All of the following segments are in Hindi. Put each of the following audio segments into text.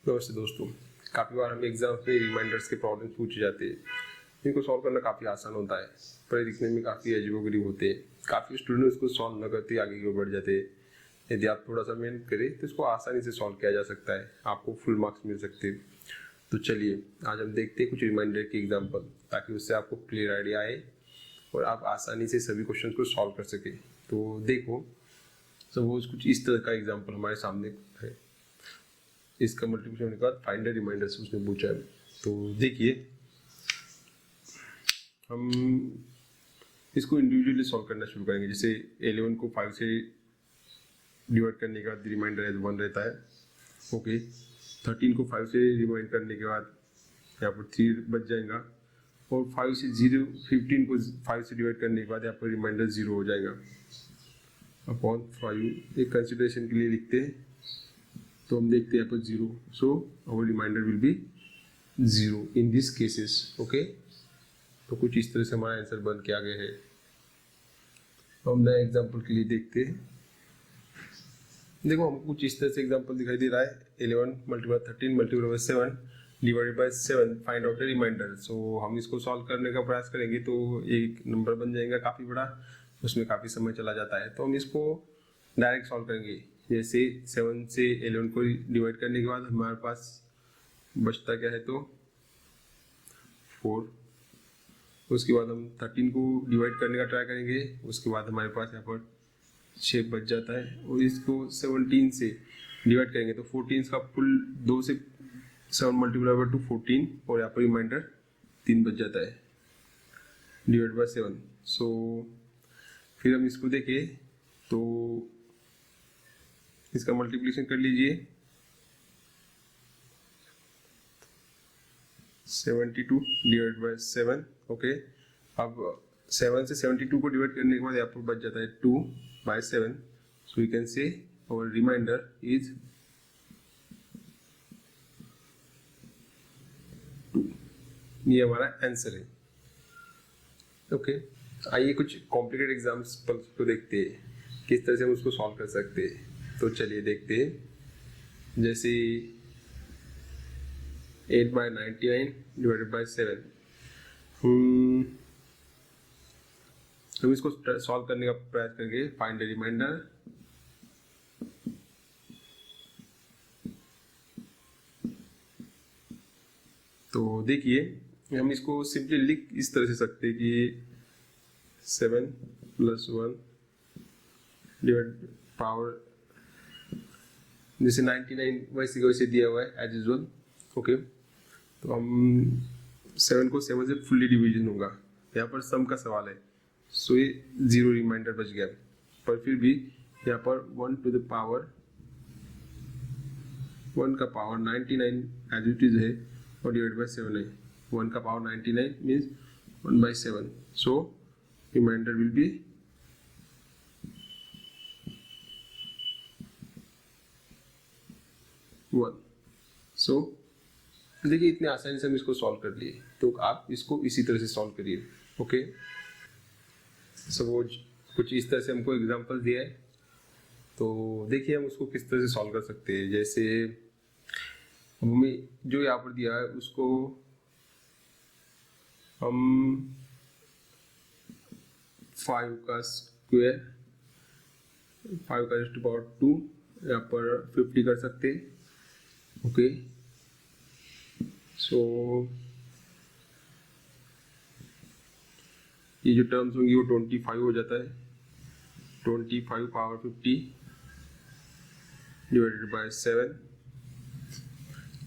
नमस्ते दोस्तों। काफ़ी बार हमें एग्जाम में रिमाइंडर्स के प्रॉब्लम्स पूछे जाते हैं। इनको सॉल्व करना काफ़ी आसान होता है, पर दिखने में काफ़ी अजीबोगरीब होते हैं। काफ़ी स्टूडेंट उसको सॉल्व न करते आगे की ओर बढ़ जाते हैं। यदि आप थोड़ा सा मेहनत करें तो इसको आसानी से सॉल्व किया जा सकता है, आपको फुल मार्क्स मिल सकते हैं। तो चलिए आज हम देखते हैं कुछ रिमाइंडर की एग्जाम्पल, ताकि उससे आपको क्लियर आइडिया आए और आप आसानी से सभी क्वेश्चन को सॉल्व कर सकें। तो देखो, सपोज कुछ इस तरह का एग्जाम्पल हमारे सामने है। इसका मल्टीप्लिकेशन होने के बाद फाइंड द रिमाइंडर्स उसने पूछा है। तो देखिए, हम इसको इंडिविजुअली सॉल्व करना शुरू करेंगे। जैसे 11 को 5 से डिवाइड करने के बाद रिमाइंडर एज 1 रहता है। ओके, 13 को 5 से डिवाइड करने के बाद यहाँ पर 3 बच जाएगा, और 5 से 15 को 5 से डिवाइड करने के बाद यहाँ पर रिमाइंडर 0 हो जाएगा अपॉन 5। एक कंसिडरेशन के लिए लिखते हैं, तो हम देखते हैं यहाँ पर 0, so our remainder will be 0 in this cases. Okay, तो कुछ इस तरह से हमारा आंसर बन के आ गया है। हम नए एग्जांपल के लिए देखते हैं। देखो, हमको कुछ इस तरह से एग्जांपल दिखाई दे रहा है। 11 multiply 13 multiply by 7 divided by 7, find out the remainder. So हम इसको सॉल्व करने का प्रयास करेंगे, तो एक नंबर बन जाएगा काफ़ी बड़ा, उसमें काफ़ी समय चला जाता है। तो हम इसको डायरेक्ट सॉल्व करेंगे। जैसे 7 से 11 को डिवाइड करने के बाद हमारे पास बचता क्या है, तो 4। उसके बाद हम 13 को डिवाइड करने का ट्राई करेंगे, उसके बाद हमारे पास यहाँ पर 6 बच जाता है। और इसको 17 से डिवाइड करेंगे तो 14 का फुल 2 से 7 मल्टीप्लाई बाय 2 14, और यहाँ पर रिमाइंडर 3 बच जाता है डिवाइड बाय 7। सो फिर हम इसको देखें तो इसका मल्टीप्लिकेशन कर लीजिए। 72 डिवाइड बाय 7। ओके, अब 7 से 72 को डिवाइड करने के बाद यहाँ पर बच जाता है 2 by 7। So you can say our remainder is 2। ये हमारा आंसर है। ओके, आइए कुछ कॉम्प्लिकेटेड एग्जाम्पल्स को देखते हैं, किस तरह से हम उसको सॉल्व कर सकते हैं। तो चलिए देखते हैं। जैसे 8 by 99 डिवाइडेड बाय 7। हम इसको सॉल्व करने का प्रयास करेंगे। Find the remainder. तो देखिए, हम इसको सिंपली लिख इस तरह से सकते हैं कि 7 + 1 डिवाइड पावर, जैसे 99 वैसे वैसे दिया हुआ है एज यूजुअल। ओके, तो हम 7 को 7 से फुल्ली डिवीजन होगा, यहाँ पर सम का सवाल है। सो ये 0 रिमाइंडर बच गया, पर फिर भी यहाँ पर 1 टू द पावर 1 का पावर 99 एज इट इज है, और डिवाइड बाय 7 है। 1 का power 99 means 1/7। So remainder will be 1। So देखिए, इतने आसानी से हम इसको सॉल्व कर लिए, तो आप इसको इसी तरह से सॉल्व करिए। ओके, सपोज कुछ इस तरह से हमको एग्जांपल दिया है, तो देखिए हम उसको किस तरह से सॉल्व कर सकते हैं। जैसे हमें जो यहाँ पर दिया है उसको हम 5 का स्क्वायर 5 का रेज़ टू पावर 2 यहाँ पर 50 कर सकते हैं। ओके, सो ये जो टर्म्स होंगी वो 25 हो जाता है। 25 पावर 50 डिवाइडेड बाय 7।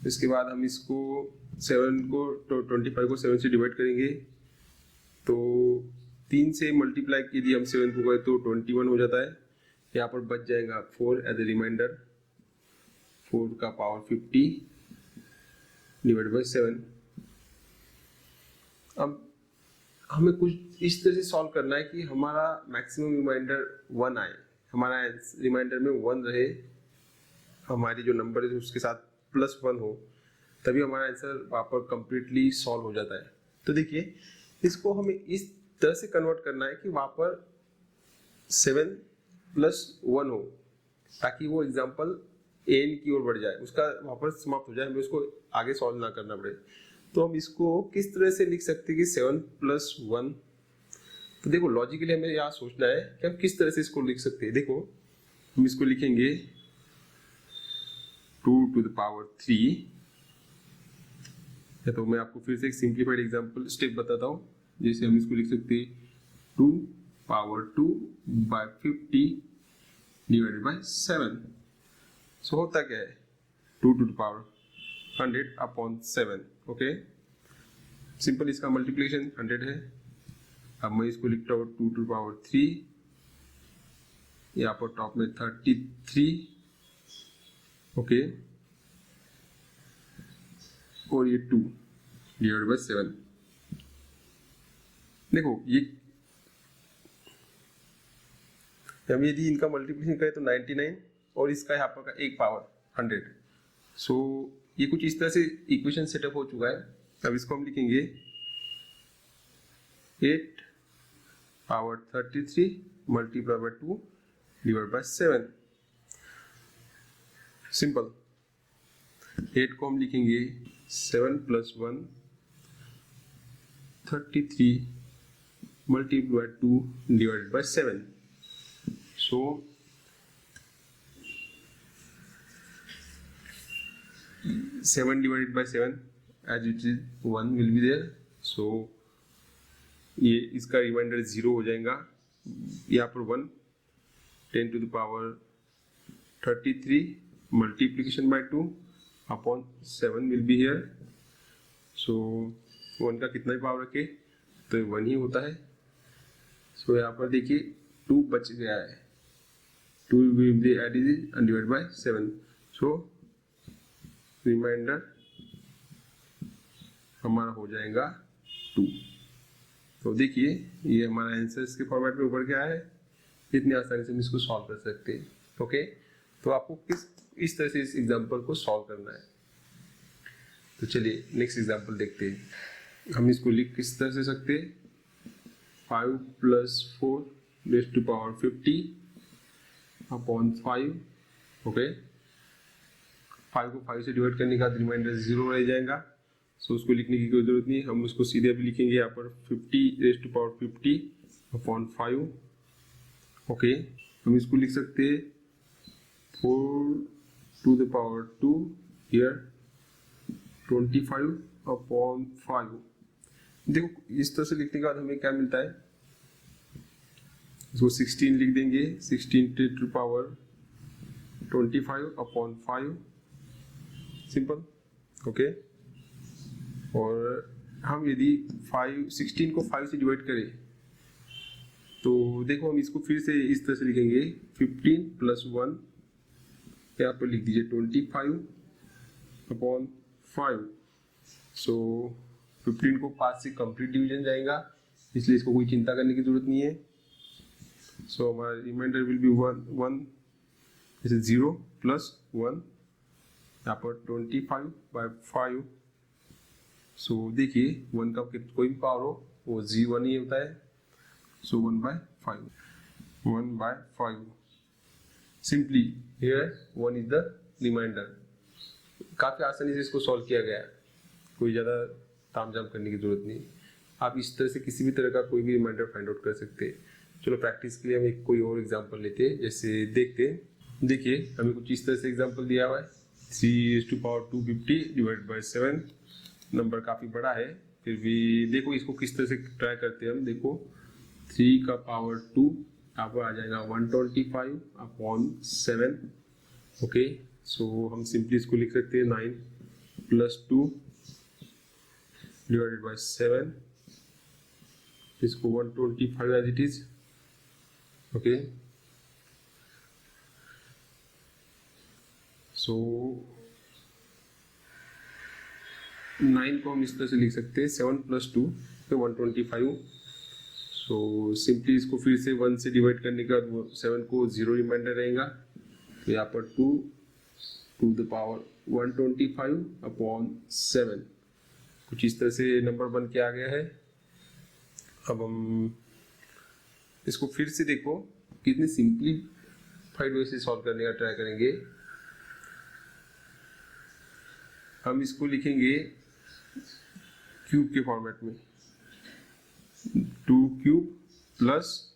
इसके बाद हम इसको 7 को 25 को 7 से डिवाइड करेंगे, तो 3 से मल्टीप्लाई यदि हम 7 को करें तो 21 हो जाता है। यहाँ पर बच जाएगा 4 एज ए रिमाइंडर। 4 का पावर 50 डिवाइड बाय 7। अब हमें कुछ इस तरह से सॉल्व करना है कि हमारा मैक्सिमम रिमाइंडर 1 आए, हमारा रिमाइंडर में 1 रहे, हमारी जो नंबर है उसके साथ +1 हो, तभी हमारा आंसर वहाँ पर कंप्लीटली सॉल्व हो जाता है। तो देखिए, इसको हमें इस तरह से कन्वर्ट करना है कि वहाँ पर 7 + 1 हो, ताकि वो एग्जाम्पल एन की ओर बढ़ जाए, उसका वापस समाप्त हो जाए, हमें उसको आगे सॉल्व ना करना पड़े। तो हम इसको किस तरह से लिख सकते हैं कि 7+1। तो देखो लॉजिकली हमें यहाँ सोचना है कि हम किस तरह से इसको लिख सकते हैं। देखो हम इसको लिखेंगे 2⁻3। तो मैं आपको फिर से एक सिंप्लीफाइड एग्जांपल स्टेप बताता हूँ। जैसे हम इसको लिख सकते हैं 2/2/50 ÷ 7। होता क्या है 2⁻100/7। ओके, सिंपल इसका मल्टीप्लिकेशन 100 है। अब मैं इसको लिखता हूँ 2⁻3, यहाँ पर टॉप में 33। ओके, और ये 2/7। देखो ये हम यदि इनका मल्टीप्लिकेशन करें तो 99 और इसका यहाँ पर का एक पावर 100। सो ये कुछ इस तरह से इक्वेशन सेटअप हो चुका है। अब इसको हम लिखेंगे 8⁻33 × 2/7। सिंपल। 8 को हम लिखेंगे 7+1 33 × 2/7। So 7/7 as it is 1 will be there. So ये इसका रिमाइंडर 0 हो जाएगा। यहाँ पर 1 10⁻33 multiplication by 2/7 will be here. So 1 का कितना ही पावर रखे तो 1 ही होता है। So यहाँ पर देखिए 2 बच गया है, 2 will be added and divided by 7. So reminder हमारा हो जाएगा 2। तो देखिए ये हमारा आंसर इसके फॉर्मेट में ऊपर क्या है, इतनी आसानी से हम इसको सॉल्व कर सकते हैं। ओके, तो आपको इस तरह से इस एग्जांपल को सॉल्व करना है। तो चलिए नेक्स्ट एग्जांपल देखते हैं। हम इसको लिख किस तरह से सकते हैं, 5 + 4⁻50/5। ओके, 5 को 5 से डिवाइड करने के बाद रिमाइंडर 0 रह जाएगा। सो उसको लिखने की कोई जरूरत नहीं, हम उसको सीधे भी लिखेंगे यहाँ पर 50⁻50/5। ओके, हम इसको लिख सकते हैं 4⁻2 here 25/5। देखो इस तरह से लिखने के बाद हमें क्या मिलता है, इसको 16 लिख देंगे, 16⁻25/5। सिंपल। ओके, और हम यदि 16 को 5 से डिवाइड करें तो देखो हम इसको फिर से इस तरह से लिखेंगे 15+1, यहाँ पर लिख दीजिए 25/5। सो 15 को 5 से कंप्लीट डिवीजन जाएगा, इसलिए इसको कोई चिंता करने की जरूरत नहीं है। सो हमारा रिमाइंडर विल बी 1 जैसे 0 + 1, यहाँ पर 25/5। सो देखिए 1 का कोई भी पावर हो वो 1 ही होता है। So 1/5 simply here 1 is the remainder. काफी आसानी से इसको सॉल्व किया गया है, कोई ज्यादा तामझाम करने की जरूरत नहीं। आप इस तरह से किसी भी तरह का कोई भी रिमाइंडर फाइंड आउट कर सकते हैं। चलो प्रैक्टिस के लिए हम एक कोई और एग्जांपल लेते हैं, जैसे देखते हैं। देखिए हमें कुछ इस तरह से एग्जांपल दिया हुआ है 3⁻250/7। नंबर काफी बड़ा है, फिर भी देखो इसको किस तरह से ट्राई करते हैं हम। देखो 3 का पावर 2 यहाँ पर आ जाएगा 125/7। ओके, सो हम सिंपली इसको लिख सकते हैं 9 + 2 / 7। इसको 125 एज इट इज। ओके, सो 9 को हम इस तरह से लिख सकते हैं 7 + 2 पे 125। सो सिंपली इसको फिर से 1 से डिवाइड करने के बाद 7 को 0 रिमाइंडर रहेगा, तो यहाँ पर 2⁻125/7 कुछ इस तरह से नंबर बन के आ गया है। अब हम इसको फिर से देखो कितने सिंपलीफाइड वे से सॉल्व करने का ट्राई करेंगे। हम इसको लिखेंगे क्यूब के फॉर्मेट में, 2 क्यूब प्लस,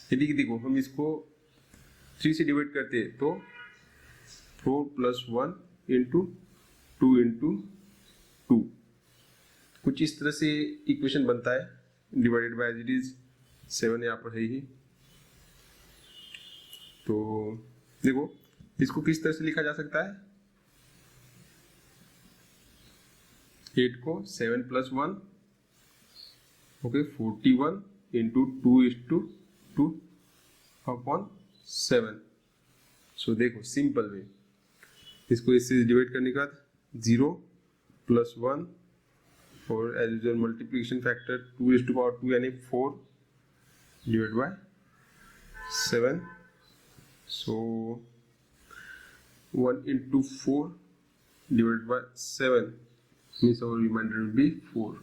यदि देखो हम इसको 3 से डिवाइड करते हैं तो 4 + 1 × 2 × 2, कुछ इस तरह से इक्वेशन बनता है, divided by as it is 7 यहाँ पर है ही। तो देखो इसको किस तरह से लिखा जा सकता है, 8 को 7 + 1, ओके, 41 × 2:2/7। सो देखो सिंपल वे, इसको इससे डिवाइड करने के बाद 0 + 1 और एज यूजुअल मल्टीप्लिकेशन फैक्टर 2⁻², यानी 4 divide by 7। So 1 × 4 divide by 7 means और रिमाइंडर विल बी 4।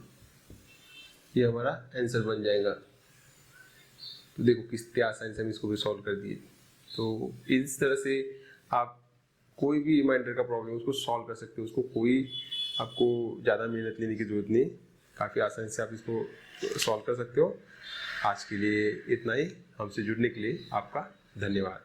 ये हमारा आंसर बन जाएगा। तो देखो कितने आसानी से हम इसको भी सॉल्व कर दिए। तो इस तरह से आप कोई भी रिमाइंडर का प्रॉब्लम उसको सॉल्व कर सकते हो, उसको कोई आपको ज़्यादा मेहनत लेने की जरूरत नहीं, काफ़ी आसानी से आप इसको सॉल्व कर सकते हो। आज के लिए इतना ही, हमसे जुड़ने के लिए आपका धन्यवाद।